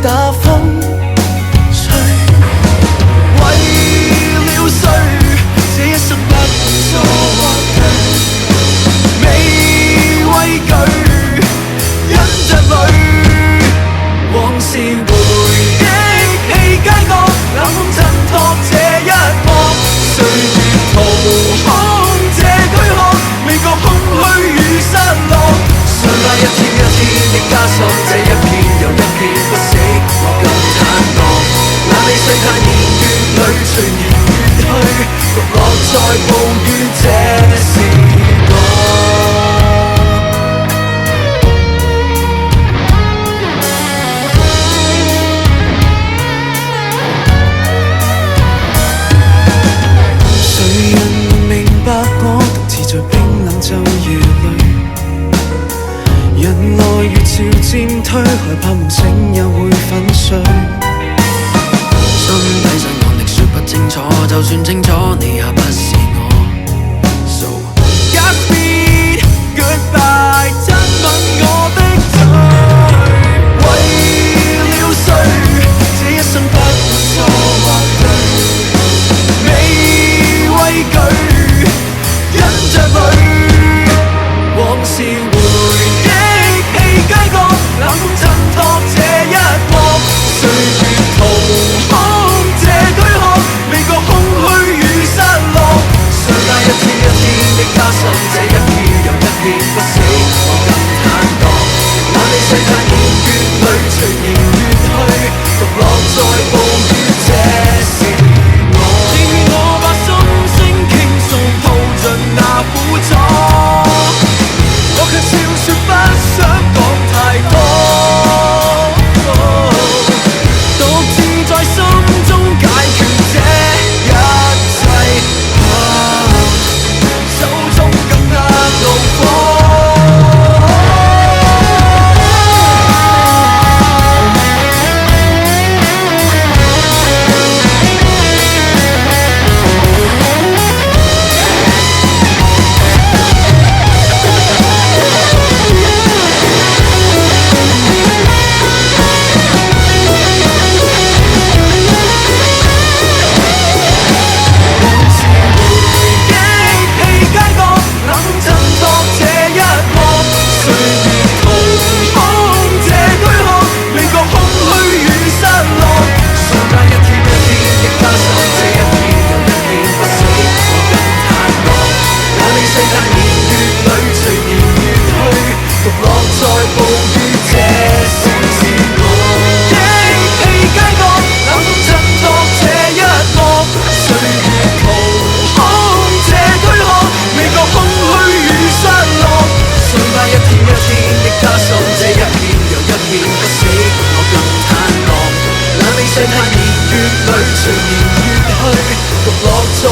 打風吹。為了誰，這一生不做未畏懼，因着淚，往事回憶起街角，冷風襯托這一幕。歲月掏空這軀殼，未覺空虛與失落。想那一天一天的加深，這一片又一片不死，我更坦蕩。那理想太年月裏隨年月去，獨落在暴雨這時光。誰人能明白我獨自在冰冷晝夜裏，人愛越漸漸退，害怕夢醒又會粉碎。心底上我力說不清楚，就算清楚你也不是我。So godspeed goodbye， 親吻我的嘴。為了誰，這一生不錯或對，未畏懼，因着淚，往事回憶起街角，冷風襯托這一幕。歲月掏空這軀殼，未覺空虛與失落。想那一天一天的加深，這一片又一片不死，我更坦蕩。那理想太年月裏隨年月去，獨落在暴雨這時我。願我把心聲傾訴，吐盡那苦楚，我卻笑說不想講太多，獨自在心中解決這一切，手中更握怒火。太年月裏隨年月去，獨落在